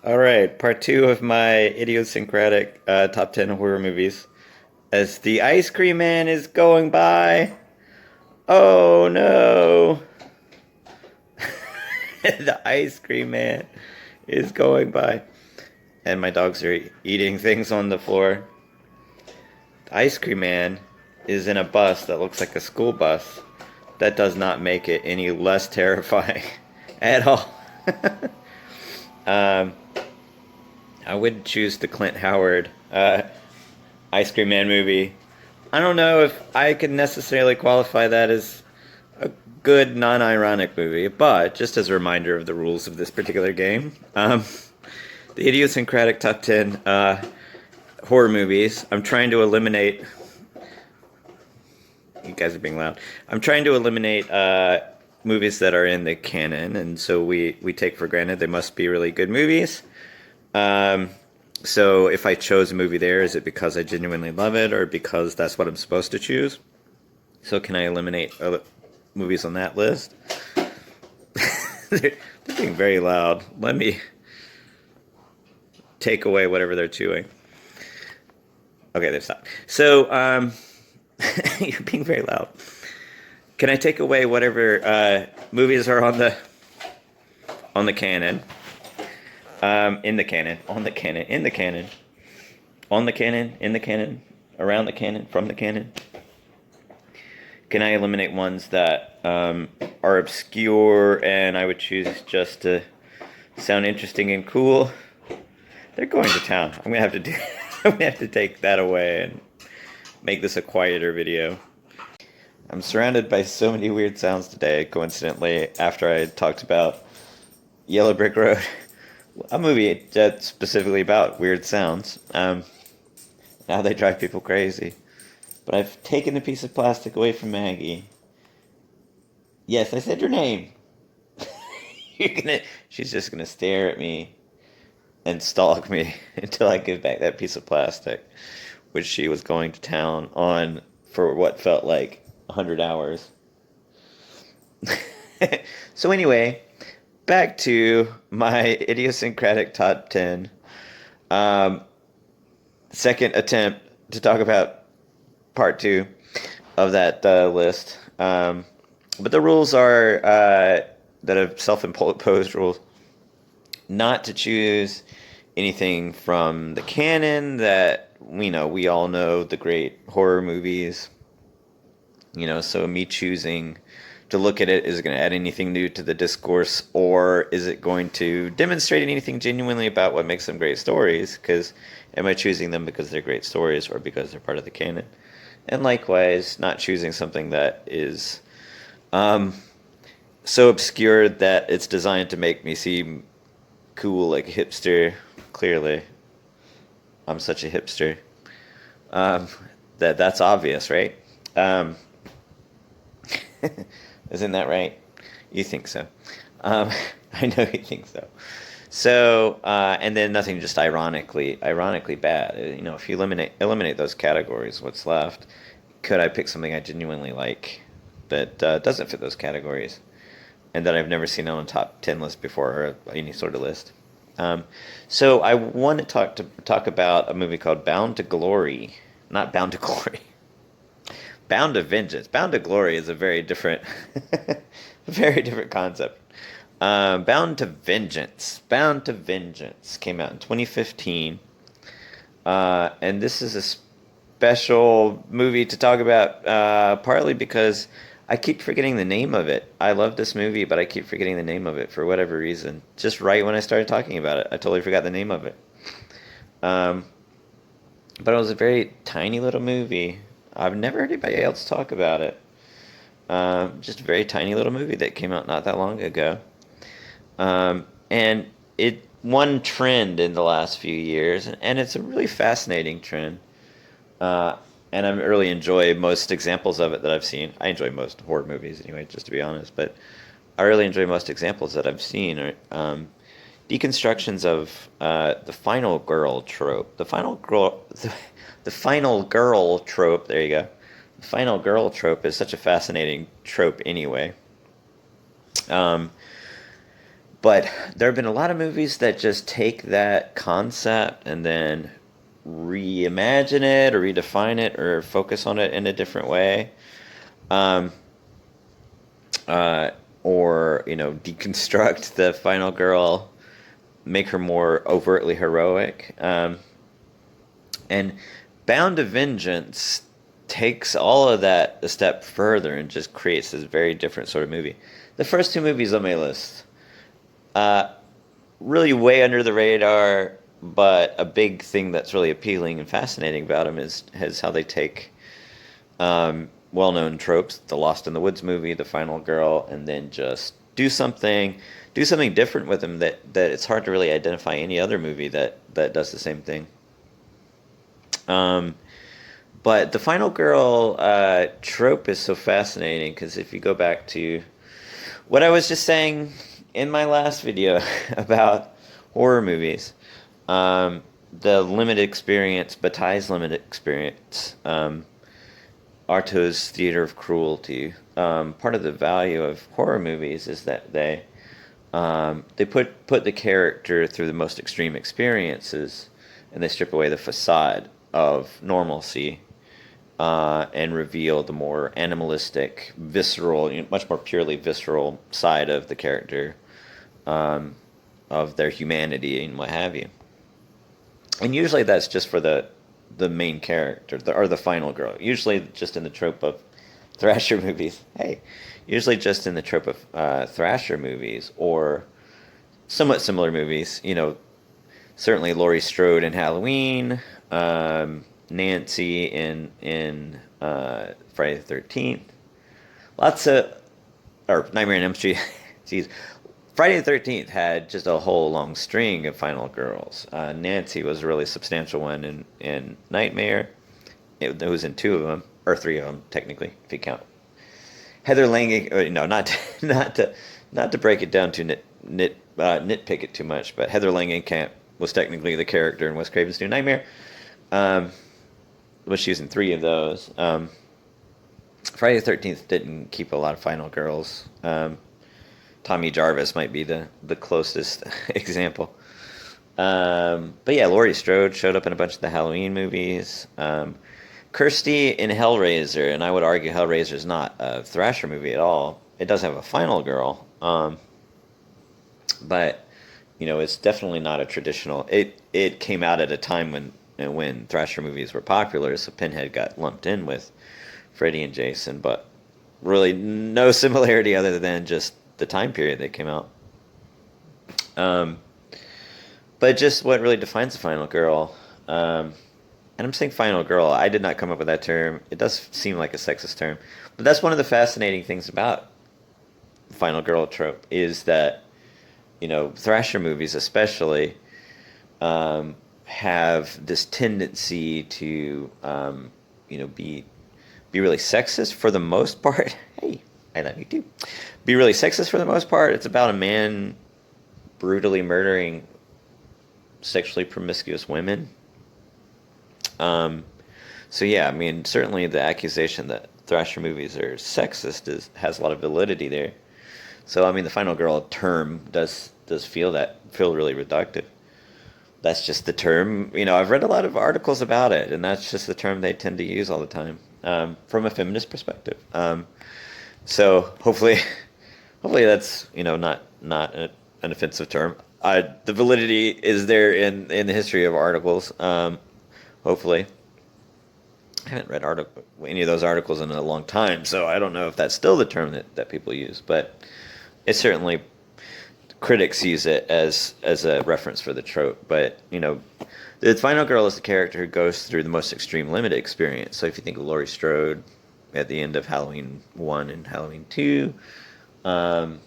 All right, part two of my idiosyncratic top 10 horror movies. As the ice cream man is going by. Oh no! The ice cream man is going by. And my dogs are eating things on the floor. The ice cream man is in a bus that looks like a school bus. That does not make it any less terrifying at all. um, I would choose the Clint Howard Ice Cream Man movie. I don't know if I could necessarily qualify that as a good non-ironic movie, but just as a reminder of the rules of this particular game, the idiosyncratic top 10 horror movies. I'm trying to eliminate. You guys are being loud. I'm trying to eliminate movies that are in the canon, and so we take for granted they must be really good movies. Um, so if I chose a movie there, is it because I genuinely love it, or because that's what I'm supposed to choose? So can I eliminate movies on that list? They're being very loud. Let me take away whatever they're chewing. Okay, they've stopped. So you're being very loud. Can I take away whatever movies are on the canon? In the canon, on the canon, in the canon, on the canon, in the canon, around the canon, from the canon? Can I eliminate ones that are obscure and I would choose just to sound interesting and cool? They're going to town. I'm gonna have to do. I'm gonna have to take that away and make this a quieter video. I'm surrounded by so many weird sounds today. Coincidentally, after I talked about Yellow Brick Road, a movie that's specifically about weird sounds. Now they drive people crazy. But I've taken a piece of plastic away from Maggie. Yes, I said your name. She's just gonna stare at me and stalk me until I give back that piece of plastic, which she was going to town on for what felt like 100 hours. So anyway, back to my idiosyncratic top 10. Um, Second attempt to talk about part two of that list. But the rules are that are self-imposed rules. Not to choose anything from the canon that we all know the great horror movies. So me choosing to look at it, is it going to add anything new to the discourse, or is it going to demonstrate anything genuinely about what makes them great stories? Because am I choosing them because they're great stories or because they're part of the canon? And likewise, not choosing something that is so obscure that it's designed to make me seem cool like a hipster. Clearly, I'm such a hipster. Um, that's obvious, right? Um, Isn't that right? You think so. Um, I know you think so. So, and then nothing just ironically bad. If you eliminate those categories, what's left? Could I pick something I genuinely like that doesn't fit those categories, and that I've never seen on a top 10 list before, or any sort of list? So I want to talk about a movie called Bound to Glory, not Bound to Glory. Bound to Vengeance. Bound to Glory is a very different, very different concept. Bound to Vengeance. Bound to Vengeance came out in 2015. And this is a special movie to talk about, partly because I keep forgetting the name of it. I love this movie, but I keep forgetting the name of it for whatever reason. Just right when I started talking about it, I totally forgot the name of it. Um, but it was a very tiny little movie. I've never heard anybody else talk about it. Just a very tiny little movie that came out not that long ago. And it one trend in the last few years, and it's a really fascinating trend. Uh, and I really enjoy most examples of it that I've seen. I enjoy most horror movies anyway, just to be honest. But I really enjoy most examples that I've seen are deconstructions of the final girl trope. The final girl trope. There you go. The final girl trope is such a fascinating trope anyway. Um, But there have been a lot of movies that just take that concept and then reimagine it or redefine it or focus on it in a different way. Um, uh, or, deconstruct the final girl, make her more overtly heroic. And Bound to Vengeance takes all of that a step further and just creates this very different sort of movie. The first two movies on my list, uh, really way under the radar, but a big thing that's really appealing and fascinating about them is how they take well-known tropes, the Lost in the Woods movie, the Final Girl, and then just do something different with them that it's hard to really identify any other movie that does the same thing. Um, but the Final Girl trope is so fascinating because if you go back to what I was just saying in my last video about horror movies, the limited experience, Bataille's limited experience, Artaud's theater of cruelty. Part of the value of horror movies is that they put the character through the most extreme experiences, and they strip away the facade of normalcy and reveal the more animalistic, visceral, much more purely visceral side of the character, of their humanity and what have you. And usually that's just for the main character or the final girl. Usually just in the trope of Thrasher movies. Hey, usually just in the trope of Thrasher movies or somewhat similar movies. Certainly Laurie Strode in Halloween, Nancy in Friday the 13th. Lots of, or Nightmare on Elm Street. Jeez. Friday the 13th had just a whole long string of final girls. Nancy was a really substantial one in Nightmare. It was in two of them, or three of them, technically, if you count. Heather Lange, no, not to break it down to nitpick it too much, but Heather Langenkamp was technically the character in Wes Craven's New Nightmare. Was she was in three of those. Friday the 13th didn't keep a lot of final girls. Tommy Jarvis might be the closest example. But yeah, Laurie Strode showed up in a bunch of the Halloween movies. Kirsty in Hellraiser, and I would argue Hellraiser is not a Thrasher movie at all. It does have a final girl, but it's definitely not a traditional. It came out at a time when Thrasher movies were popular, so Pinhead got lumped in with Freddy and Jason, but really no similarity other than just the time period they came out. But just what really defines the final girl, and I'm saying final girl, I did not come up with that term. It does seem like a sexist term, but that's one of the fascinating things about the final girl trope is that, Thrasher movies especially, have this tendency to, be really sexist for the most part. Hey, I love you too. Be really sexist for the most part. It's about a man brutally murdering sexually promiscuous women. So yeah, I mean, certainly the accusation that Thrasher movies are sexist has a lot of validity there. So I mean, the final girl term does feel really reductive. That's just the term. I've read a lot of articles about it, and that's just the term they tend to use all the time, from a feminist perspective. So hopefully that's not an offensive term. The validity is there in the history of articles. Hopefully, I haven't read any of those articles in a long time, so I don't know if that's still the term that people use. But it's certainly critics use it as a reference for the trope. But the final girl is the character who goes through the most extreme limited experience. So if you think of Laurie Strode at the end of Halloween 1 and Halloween 2, that's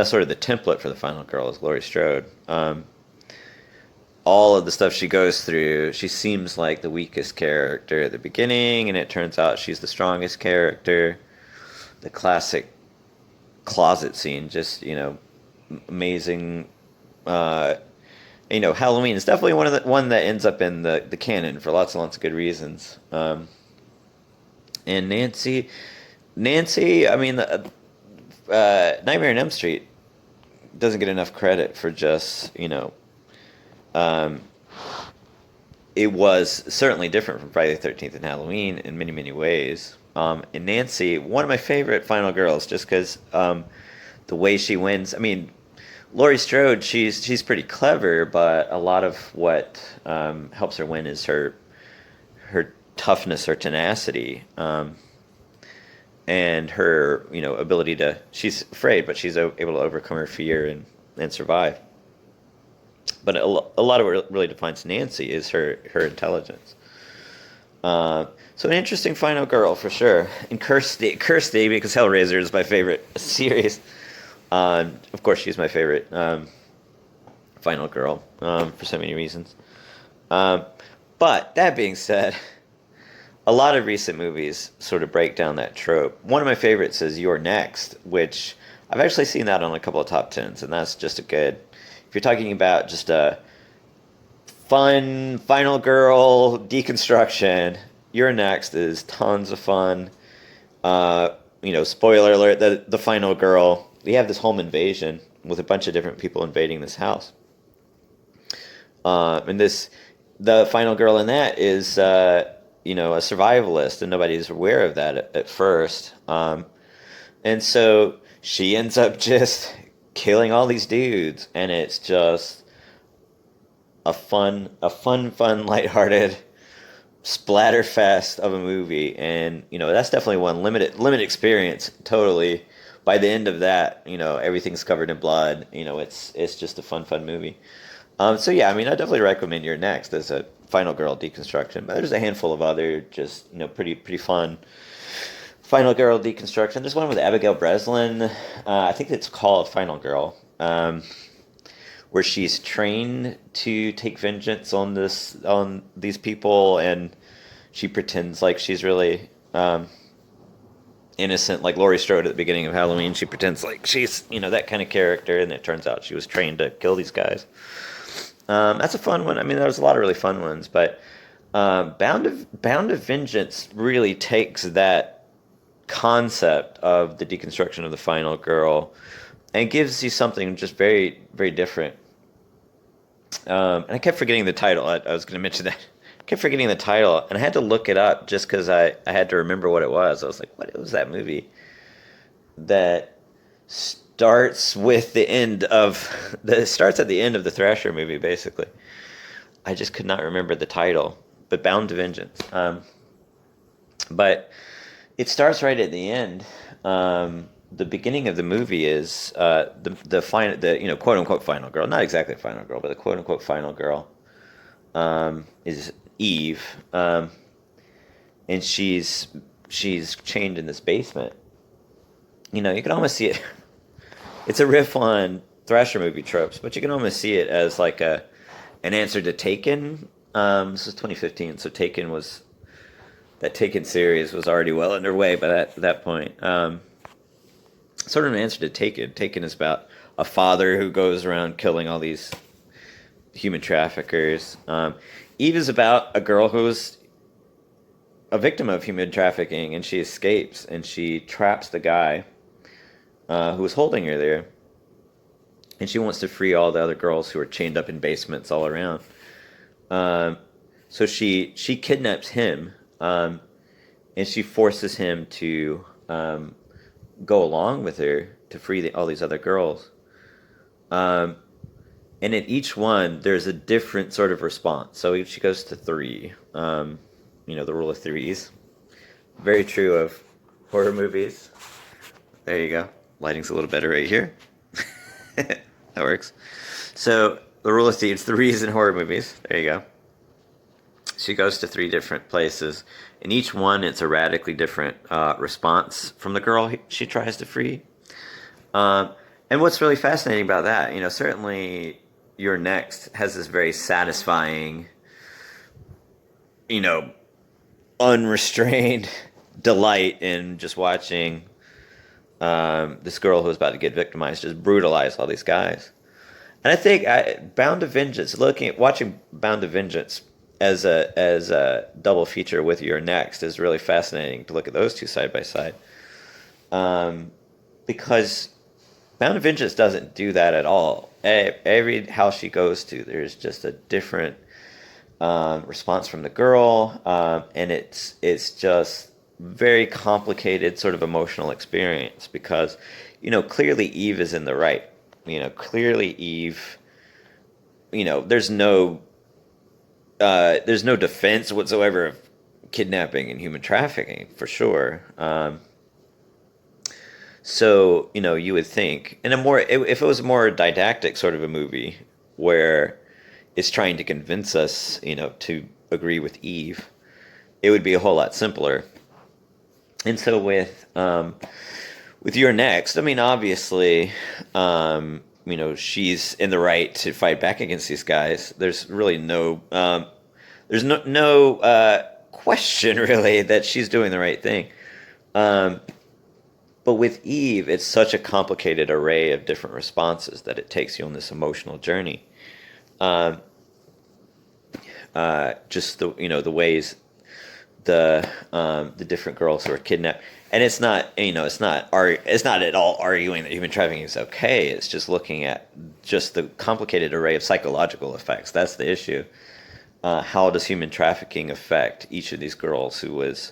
sort of the template for the final girl is Laurie Strode. All of the stuff she goes through, she seems like the weakest character at the beginning, and it turns out she's the strongest character. The classic closet scene, just amazing. Halloween is definitely one that ends up in the canon for lots and lots of good reasons. And Nancy, I mean, Nightmare on Elm Street doesn't get enough credit for just, um, it was certainly different from Friday the 13th and Halloween in many, many ways. And Nancy, one of my favorite final girls, just because the way she wins. I mean, Laurie Strode, she's pretty clever, but a lot of what helps her win is her toughness, her tenacity, and her ability to. She's afraid, but she's able to overcome her fear and survive. But a lot of what really defines Nancy is her intelligence. So an interesting final girl for sure. And Kirsty, because Hellraiser is my favorite series. Of course, she's my favorite final girl for so many reasons. But that being said, a lot of recent movies sort of break down that trope. One of my favorites is You're Next, which I've actually seen that on a couple of top tens, and that's just a good. If you're talking about just a fun final girl deconstruction, You're Next is tons of fun. Spoiler alert: the final girl. We have this home invasion with a bunch of different people invading this house, and the final girl in that is a survivalist, and nobody's aware of that at first, and so she ends up just killing all these dudes, and it's just a fun, lighthearted splatterfest of a movie, and that's definitely one limited experience. Totally, by the end of that, everything's covered in blood. It's just a fun movie. So yeah, I mean, I definitely recommend You're Next as a final girl deconstruction, but there's a handful of other just pretty fun final girl deconstruction. There's one with Abigail Breslin. I think it's called Final Girl, where she's trained to take vengeance on these people, and she pretends like she's really innocent, like Laurie Strode at the beginning of Halloween. She pretends like she's that kind of character, and it turns out she was trained to kill these guys. That's a fun one. I mean, there's a lot of really fun ones, but Bound of Vengeance really takes that concept of the deconstruction of the final girl and gives you something just very, very different. And I kept forgetting the title. I was going to mention that. I kept forgetting the title, and I had to look it up just because I had to remember what it was. I was like, what was that movie that starts with the end of starts at the end of the Thrasher movie, basically. I just could not remember the title, but Bound to Vengeance. But it starts right at the end. The beginning of the movie is the quote unquote final girl, not exactly final girl, but the quote unquote final girl is Eve, and she's chained in this basement. You can almost see it. It's a riff on Thrasher movie tropes, but you can almost see it as like an answer to Taken. This is 2015, so that Taken series was already well underway by that point. Sort of an answer to Taken. Taken is about a father who goes around killing all these human traffickers. Eve is about a girl who's a victim of human trafficking, and she escapes, and she traps the guy who was holding her there, and she wants to free all the other girls who are chained up in basements all around. So she kidnaps him, and she forces him to go along with her to free all these other girls. And in each one, there's a different sort of response. So she goes to 3, the rule of threes. Very true of horror movies. There you go. Lighting's a little better right here. That works. So the rule of threes in horror movies. There you go. She goes to 3 different places. In each one, it's a radically different response from the girl she tries to free. And what's really fascinating about that, certainly You're Next has this very satisfying, unrestrained delight in just watching this girl who's about to get victimized just brutalize all these guys. And I think Bound to Vengeance, watching Bound to Vengeance as a double feature with You're Next is really fascinating to look at those two side by side, because Bound of Vengeance doesn't do that at all. Every house she goes to, there's just a different response from the girl, and it's just very complicated sort of emotional experience because, clearly Eve is in the right. Clearly Eve. There's no defense whatsoever of kidnapping and human trafficking for sure. So you would think, and if it was a more didactic sort of a movie where it's trying to convince us, to agree with Eve, it would be a whole lot simpler. And so with Your Next, I mean, obviously, she's in the right to fight back against these guys. There's really no question really that she's doing the right thing. But with Eve, it's such a complicated array of different responses that it takes you on this emotional journey. Just the ways the different girls who are kidnapped, and it's not at all arguing that human trafficking is okay. It's just looking at just the complicated array of psychological effects. That's the issue. How does human trafficking affect each of these girls who was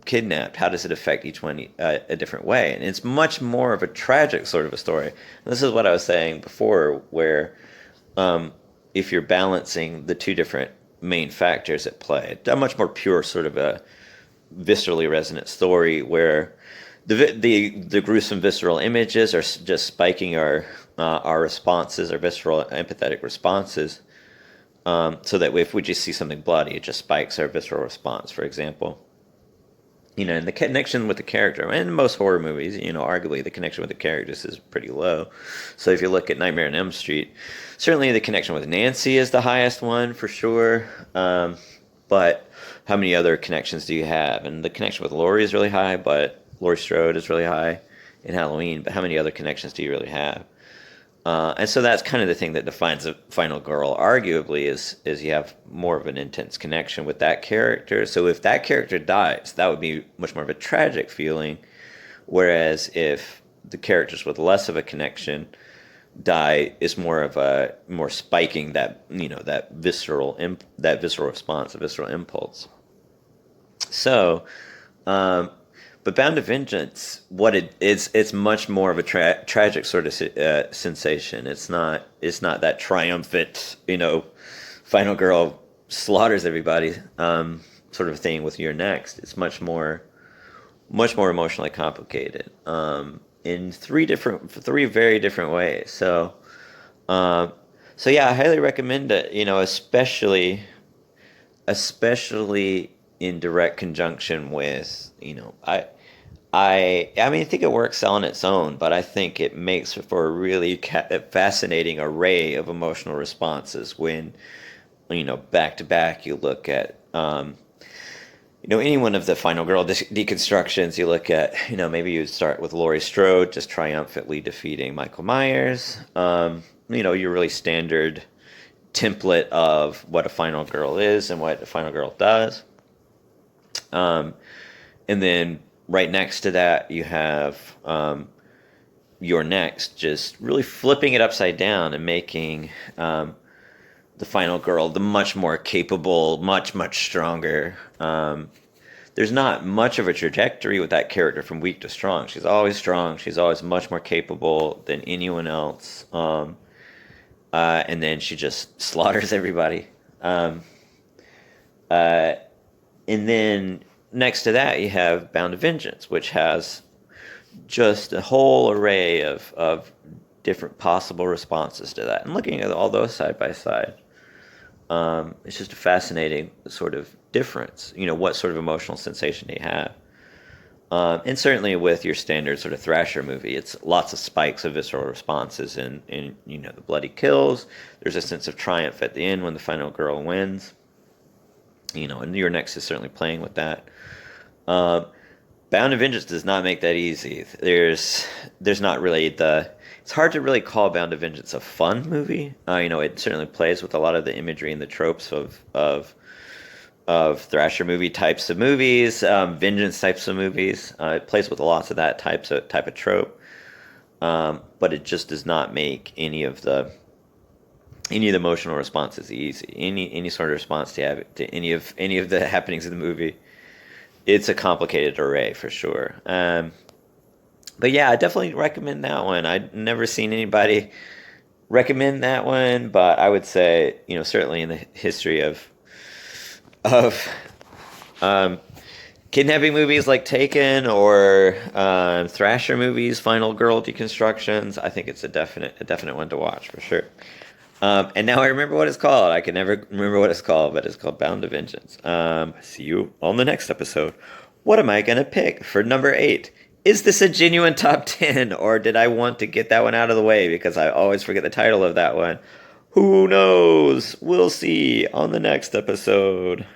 kidnapped? How does it affect each one a different way? And it's much more of a tragic sort of a story. And this is what I was saying before, where if you're balancing the two different main factors at play, a much more pure sort of a viscerally resonant story where the gruesome visceral images are just spiking our responses, our visceral empathetic responses, so that if we just see something bloody, it just spikes our visceral response, for example. And the connection with the character, and in most horror movies, arguably the connection with the characters is pretty low. So if you look at Nightmare on Elm Street, certainly the connection with Nancy is the highest one for sure. But how many other connections do you have? And the connection with Laurie is really high, but Laurie Strode is really high in Halloween. But how many other connections do you really have? And so that's kind of the thing that defines a final girl, arguably, is you have more of an intense connection with that character. So if that character dies, that would be much more of a tragic feeling. Whereas if the characters with less of a connection die, is more spiking that that visceral response, a visceral impulse. So. But Bound to Vengeance, it's much more of a tragic sort of sensation. It's not that triumphant, final girl slaughters everybody sort of thing with Your Next. It's much more emotionally complicated in three very different ways. So yeah, I highly recommend it. Especially in direct conjunction with, I think it works on its own, but I think it makes for a really fascinating array of emotional responses when, back to back, you look at, any one of the Final Girl deconstructions. You look at, maybe you start with Laurie Strode just triumphantly defeating Michael Myers. Your really standard template of what a final girl is and what a final girl does. And then right next to that, you have Your Next, just really flipping it upside down and making the final girl the much more capable, much, much stronger. There's not much of a trajectory with that character from weak to strong. She's always strong. She's always much more capable than anyone else. And then she just slaughters everybody. And then next to that, you have Bound to Vengeance, which has just a whole array of different possible responses to that. And looking at all those side by side, it's just a fascinating sort of difference. What sort of emotional sensation do you have? And certainly with your standard sort of thrasher movie, it's lots of spikes of visceral responses and the bloody kills. There's a sense of triumph at the end when the final girl wins. And Your Next is certainly playing with that. Bound to Vengeance does not make that easy. There's not really it's hard to really call Bound to Vengeance a fun movie. It certainly plays with a lot of the imagery and the tropes of thrasher movie types of movies, vengeance types of movies. It plays with lots of that type of trope, but it just does not make any of the emotional responses easy. Any sort of response to any of the happenings in the movie, it's a complicated array for sure. But yeah, I definitely recommend that one. I'd never seen anybody recommend that one, but I would say, certainly in the history of um, kidnapping movies like Taken or Thrasher movies, Final Girl deconstructions, I think it's a definite one to watch for sure. And now I remember what it's called. I can never remember what it's called, but it's called Bound to Vengeance. See you on the next episode. What am I going to pick for number 8? Is this a genuine top 10, or did I want to get that one out of the way because I always forget the title of that one? Who knows? We'll see on the next episode.